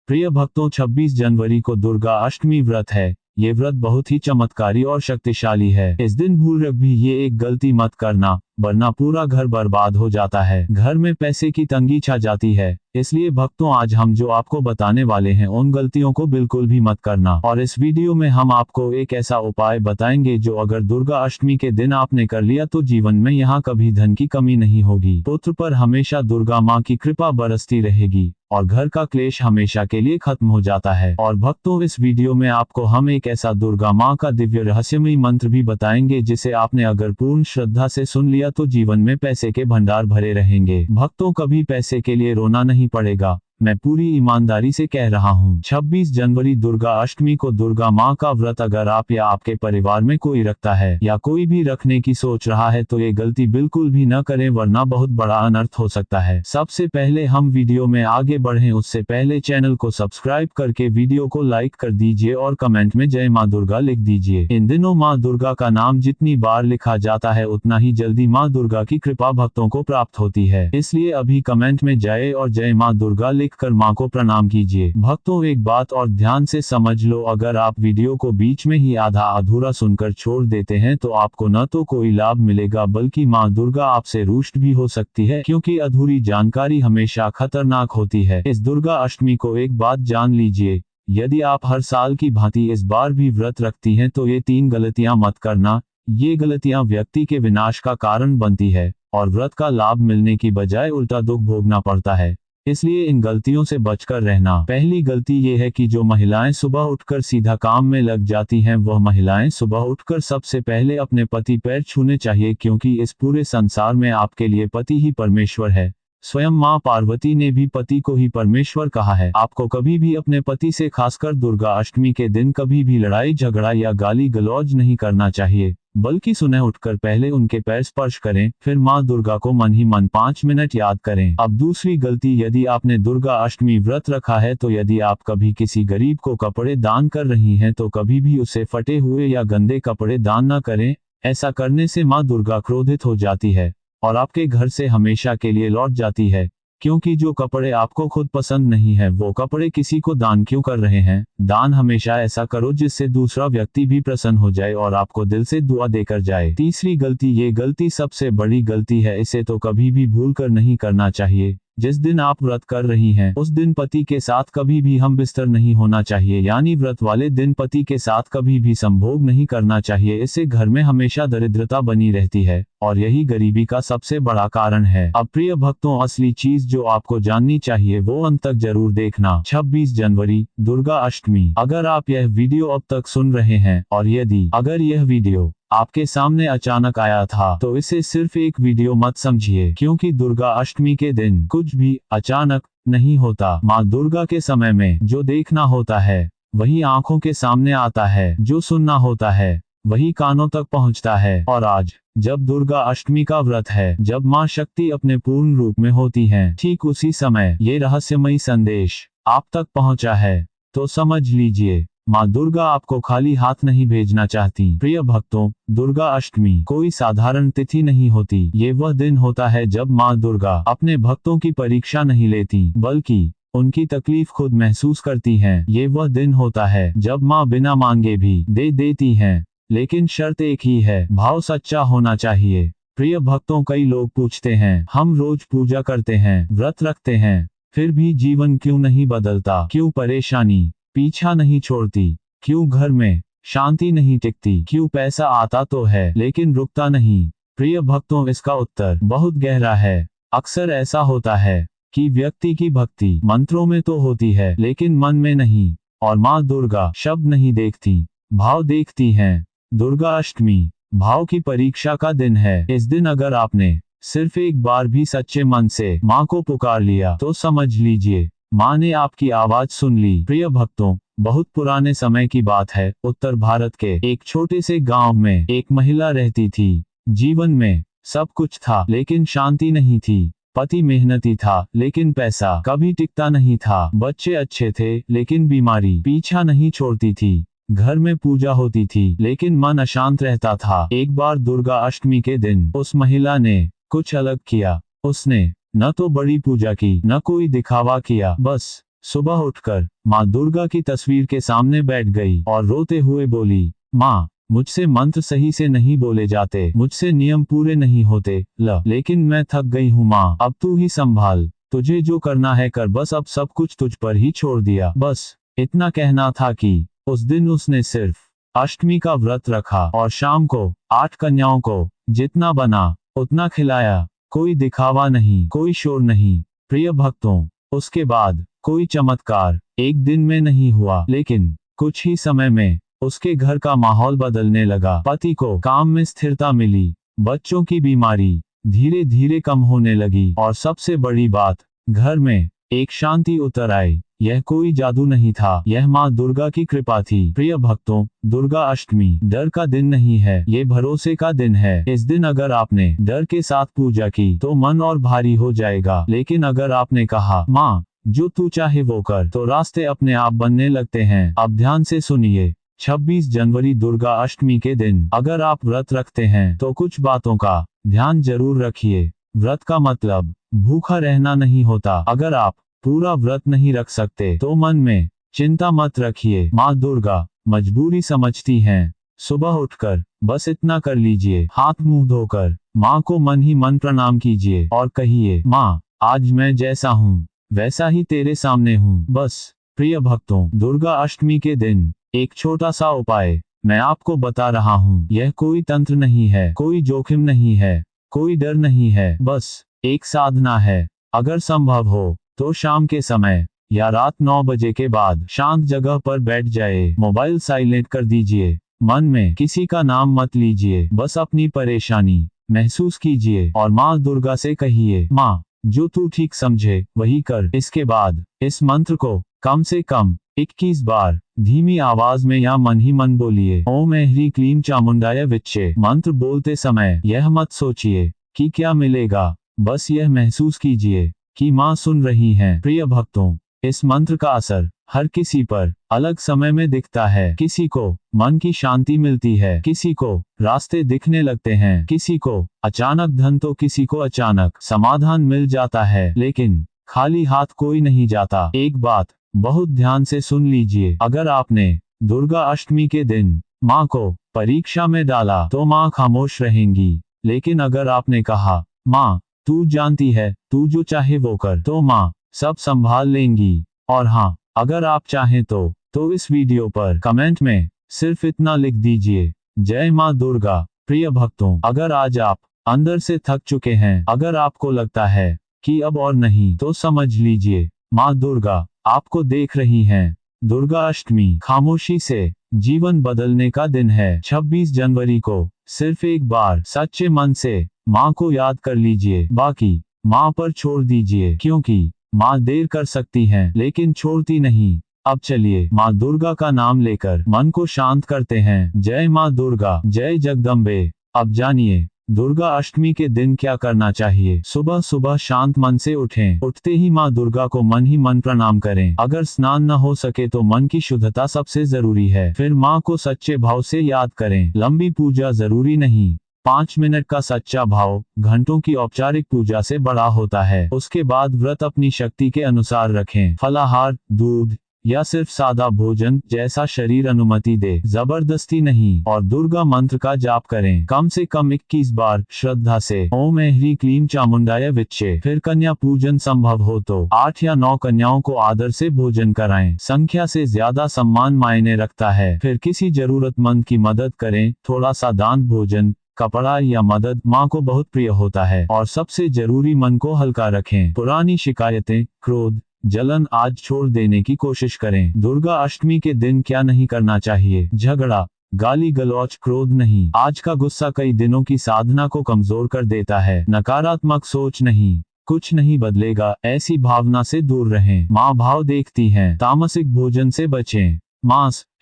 प्रिय भक्तों, 26 जनवरी को दुर्गा अष्टमी व्रत है। ये व्रत बहुत ही चमत्कारी और शक्तिशाली है। इस दिन भूल भी ये एक गलती मत करना, वरना पूरा घर बर्बाद हो जाता है। घर में पैसे की तंगी छा जाती है। इसलिए भक्तों, आज हम जो आपको बताने वाले हैं उन गलतियों को बिल्कुल भी मत करना। और इस वीडियो में हम आपको एक ऐसा उपाय बताएंगे जो अगर दुर्गा अष्टमी के दिन आपने कर लिया तो जीवन में यहाँ कभी धन की कमी नहीं होगी। पुत्र पर हमेशा दुर्गा माँ की कृपा बरसती रहेगी और घर का क्लेश हमेशा के लिए खत्म हो जाता है। और भक्तों, इस वीडियो में आपको हम एक ऐसा दुर्गा माँ का दिव्य रहस्यमयी मंत्र भी बताएंगे जिसे आपने अगर पूर्ण श्रद्धा से सुन लिया तो जीवन में पैसे के भंडार भरे रहेंगे। भक्तों, कभी पैसे के लिए रोना नहीं पड़ेगा। मैं पूरी ईमानदारी से कह रहा हूँ। 26 जनवरी दुर्गा अष्टमी को दुर्गा माँ का व्रत अगर आप या आपके परिवार में कोई रखता है या कोई भी रखने की सोच रहा है तो ये गलती बिल्कुल भी न करें, वरना बहुत बड़ा अनर्थ हो सकता है। सबसे पहले हम वीडियो में आगे बढ़ें उससे पहले चैनल को सब्सक्राइब करके वीडियो को लाइक कर दीजिए और कमेंट में जय माँ दुर्गा लिख दीजिए। इन दिनों माँ दुर्गा का नाम जितनी बार लिखा जाता है उतना ही जल्दी माँ दुर्गा की कृपा भक्तों को प्राप्त होती है। इसलिए अभी कमेंट में जय और जय माँ दुर्गा कर माँ को प्रणाम कीजिए। भक्तों, एक बात और ध्यान से समझ लो, अगर आप वीडियो को बीच में ही आधा अधूरा सुनकर छोड़ देते हैं तो आपको न तो कोई लाभ मिलेगा बल्कि माँ दुर्गा आपसे रुष्ट भी हो सकती है, क्योंकि अधूरी जानकारी हमेशा खतरनाक होती है। इस दुर्गा अष्टमी को एक बात जान लीजिए, यदि आप हर साल की भांति इस बार भी व्रत रखती हैं तो ये 3 गलतियां मत करना। ये गलतियां व्यक्ति के विनाश का कारण बनती है और व्रत का लाभ मिलने की बजाय उल्टा दुख भोगना पड़ता है। इसलिए इन गलतियों से बचकर रहना। पहली गलती ये है कि जो महिलाएं सुबह उठकर सीधा काम में लग जाती हैं वह महिलाएं सुबह उठकर सबसे पहले अपने पति पैर छूने चाहिए, क्योंकि इस पूरे संसार में आपके लिए पति ही परमेश्वर है। स्वयं माँ पार्वती ने भी पति को ही परमेश्वर कहा है। आपको कभी भी अपने पति से, खासकर दुर्गा अष्टमी के दिन, कभी भी लड़ाई झगड़ा या गाली गलौज नहीं करना चाहिए, बल्कि सुबह उठकर पहले उनके पैर स्पर्श करें, फिर माँ दुर्गा को मन ही मन 5 मिनट याद करें। अब दूसरी गलती, यदि आपने दुर्गा अष्टमी व्रत रखा है तो यदि आप कभी किसी गरीब को कपड़े दान कर रही हैं तो कभी भी उसे फटे हुए या गंदे कपड़े दान न करें। ऐसा करने से माँ दुर्गा क्रोधित हो जाती है और आपके घर से हमेशा के लिए लौट जाती है, क्योंकि जो कपड़े आपको खुद पसंद नहीं है वो कपड़े किसी को दान क्यों कर रहे हैं। दान हमेशा ऐसा करो जिससे दूसरा व्यक्ति भी प्रसन्न हो जाए और आपको दिल से दुआ देकर जाए। तीसरी गलती, ये गलती सबसे बड़ी गलती है, इसे तो कभी भी भूलकर नहीं करना चाहिए। जिस दिन आप व्रत कर रही हैं उस दिन पति के साथ कभी भी हम बिस्तर नहीं होना चाहिए, यानी व्रत वाले दिन पति के साथ कभी भी संभोग नहीं करना चाहिए। इससे घर में हमेशा दरिद्रता बनी रहती है और यही गरीबी का सबसे बड़ा कारण है। अब प्रिय भक्तों, असली चीज जो आपको जाननी चाहिए वो अंत तक जरूर देखना। 26 जनवरी दुर्गा अष्टमी। अगर आप यह वीडियो अब तक सुन रहे हैं और यदि अगर यह वीडियो आपके सामने अचानक आया था तो इसे सिर्फ एक वीडियो मत समझिए, क्योंकि दुर्गा अष्टमी के दिन कुछ भी अचानक नहीं होता। माँ दुर्गा के समय में जो देखना होता है वही आंखों के सामने आता है, जो सुनना होता है वही कानों तक पहुँचता है। और आज जब दुर्गा अष्टमी का व्रत है, जब माँ शक्ति अपने पूर्ण रूप में होती हैं, ठीक उसी समय ये रहस्यमयी संदेश आप तक पहुँचा है। तो समझ लीजिए, माँ दुर्गा आपको खाली हाथ नहीं भेजना चाहती। प्रिय भक्तों, दुर्गा अष्टमी कोई साधारण तिथि नहीं होती। ये वह दिन होता है जब माँ दुर्गा अपने भक्तों की परीक्षा नहीं लेती बल्कि उनकी तकलीफ खुद महसूस करती हैं। ये वह दिन होता है जब माँ बिना मांगे भी दे देती हैं, लेकिन शर्त एक ही है, भाव सच्चा होना चाहिए। प्रिय भक्तों, कई लोग पूछते हैं, हम रोज पूजा करते हैं, व्रत रखते हैं, फिर भी जीवन क्यों नहीं बदलता, क्यों परेशानी पीछा नहीं छोड़ती, क्यों घर में शांति नहीं टिकती, क्यों पैसा आता तो है लेकिन रुकता नहीं। प्रिय भक्तों, इसका उत्तर बहुत गहरा है। अक्सर ऐसा होता है कि व्यक्ति की भक्ति मंत्रों में तो होती है लेकिन मन में नहीं, और माँ दुर्गा शब्द नहीं देखती, भाव देखती हैं। दुर्गा अष्टमी भाव की परीक्षा का दिन है। इस दिन अगर आपने सिर्फ एक बार भी सच्चे मन से माँ को पुकार लिया तो समझ लीजिए माँ ने आपकी आवाज सुन ली। प्रिय भक्तों, बहुत पुराने समय की बात है। उत्तर भारत के एक छोटे से गांव में एक महिला रहती थी। जीवन में सब कुछ था लेकिन शांति नहीं थी। पति मेहनती था लेकिन पैसा कभी टिकता नहीं था। बच्चे अच्छे थे लेकिन बीमारी पीछा नहीं छोड़ती थी। घर में पूजा होती थी लेकिन मन अशांत रहता था। एक बार दुर्गा अष्टमी के दिन उस महिला ने कुछ अलग किया। उसने न तो बड़ी पूजा की, न कोई दिखावा किया, बस सुबह उठकर माँ दुर्गा की तस्वीर के सामने बैठ गई और रोते हुए बोली, माँ, मुझसे मंत्र सही से नहीं बोले जाते, मुझसे नियम पूरे नहीं होते, लेकिन मैं थक गई हूँ माँ, अब तू ही संभाल, तुझे जो करना है कर, बस अब सब कुछ तुझ पर ही छोड़ दिया। बस इतना कहना था कि उस दिन उसने सिर्फ अष्टमी का व्रत रखा और शाम को 8 कन्याओं को जितना बना उतना खिलाया। कोई दिखावा नहीं, कोई शोर नहीं। प्रिय भक्तों, उसके बाद कोई चमत्कार एक दिन में नहीं हुआ, लेकिन कुछ ही समय में उसके घर का माहौल बदलने लगा। पति को काम में स्थिरता मिली, बच्चों की बीमारी धीरे धीरे कम होने लगी और सबसे बड़ी बात, घर में एक शांति उतर आई। यह कोई जादू नहीं था, यह माँ दुर्गा की कृपा थी। प्रिय भक्तों, दुर्गा अष्टमी डर का दिन नहीं है, ये भरोसे का दिन है। इस दिन अगर आपने डर के साथ पूजा की तो मन और भारी हो जाएगा, लेकिन अगर आपने कहा, माँ जो तू चाहे वो कर, तो रास्ते अपने आप बनने लगते हैं। अब ध्यान से सुनिए, 26 जनवरी दुर्गा अष्टमी के दिन अगर आप व्रत रखते हैं तो कुछ बातों का ध्यान जरूर रखिए। व्रत का मतलब भूखा रहना नहीं होता। अगर आप पूरा व्रत नहीं रख सकते तो मन में चिंता मत रखिए, माँ दुर्गा मजबूरी समझती हैं। सुबह उठकर बस इतना कर लीजिए, हाथ मुंह धोकर माँ को मन ही मन प्रणाम कीजिए और कहिए, माँ आज मैं जैसा हूँ वैसा ही तेरे सामने हूँ, बस। प्रिय भक्तों, दुर्गा अष्टमी के दिन एक छोटा सा उपाय मैं आपको बता रहा हूँ। यह कोई तंत्र नहीं है, कोई जोखिम नहीं है, कोई डर नहीं है, बस एक साधना है। अगर संभव हो तो शाम के समय या रात 9 बजे के बाद शांत जगह पर बैठ जाए, मोबाइल साइलेंट कर दीजिए, मन में किसी का नाम मत लीजिए, बस अपनी परेशानी महसूस कीजिए और माँ दुर्गा से कहिए, माँ जो तू ठीक समझे वही कर। इसके बाद इस मंत्र को कम से कम 21 बार धीमी आवाज में या मन ही मन बोलिए। ओम ह्रीं क्लीं चामुंडाय विच्चे। मंत्र बोलते समय यह मत सोचिए कि क्या मिलेगा, बस यह महसूस कीजिए कि माँ सुन रही हैं। प्रिय भक्तों, इस मंत्र का असर हर किसी पर अलग समय में दिखता है। किसी को मन की शांति मिलती है, किसी को रास्ते दिखने लगते हैं, किसी को अचानक धन तो किसी को अचानक समाधान मिल जाता है, लेकिन खाली हाथ कोई नहीं जाता। एक बात बहुत ध्यान से सुन लीजिए, अगर आपने दुर्गा अष्टमी के दिन माँ को परीक्षा में डाला तो माँ खामोश रहेंगी, लेकिन अगर आपने कहा, माँ तू जानती है, तू जो चाहे वो कर, तो माँ सब संभाल लेंगी। और हाँ, अगर आप चाहें तो इस वीडियो पर कमेंट में सिर्फ इतना लिख दीजिए, जय माँ दुर्गा। प्रिय भक्तों, अगर आज आप अंदर से थक चुके हैं, अगर आपको लगता है कि अब और नहीं, तो समझ लीजिए माँ दुर्गा आपको देख रही हैं। दुर्गा अष्टमी खामोशी से जीवन बदलने का दिन है। 26 जनवरी को सिर्फ एक बार सच्चे मन से माँ को याद कर लीजिए, बाकी माँ पर छोड़ दीजिए, क्योंकि माँ देर कर सकती हैं लेकिन छोड़ती नहीं। अब चलिए माँ दुर्गा का नाम लेकर मन को शांत करते हैं। जय माँ दुर्गा, जय जगदम्बे। अब जानिए दुर्गा अष्टमी के दिन क्या करना चाहिए। सुबह सुबह शांत मन से उठें, उठते ही माँ दुर्गा को मन ही मन प्रणाम करें। अगर स्नान न हो सके तो मन की शुद्धता सबसे जरूरी है। फिर माँ को सच्चे भाव से याद करें। लंबी पूजा जरूरी नहीं, 5 मिनट का सच्चा भाव घंटों की औपचारिक पूजा से बड़ा होता है। उसके बाद व्रत अपनी शक्ति के अनुसार रखें। फलाहार, दूध या सिर्फ सादा भोजन जैसा शरीर अनुमति दे, जबरदस्ती नहीं। और दुर्गा मंत्र का जाप करें कम से कम 21 बार श्रद्धा से। ओम ह्रीं क्लीं चामुंडाय विच्चे। फिर कन्या पूजन संभव हो तो 8 या 9 कन्याओं को आदर से भोजन कराएं। संख्या से ज्यादा सम्मान मायने रखता है। फिर किसी जरूरतमंद की मदद करें, थोड़ा सा दान, भोजन, कपड़ा या मदद माँ को बहुत प्रिय होता है। और सबसे जरूरी, मन को हल्का रखें। पुरानी शिकायतें, क्रोध, जलन आज छोड़ देने की कोशिश करें। दुर्गा अष्टमी के दिन क्या नहीं करना चाहिए। झगड़ा, गाली गलौच, क्रोध नहीं। आज का गुस्सा कई दिनों की साधना को कमजोर कर देता है। नकारात्मक सोच नहीं, कुछ नहीं बदलेगा, ऐसी भावना से दूर रहें। माँ भाव देखती हैं। तामसिक भोजन से बचें। मांस,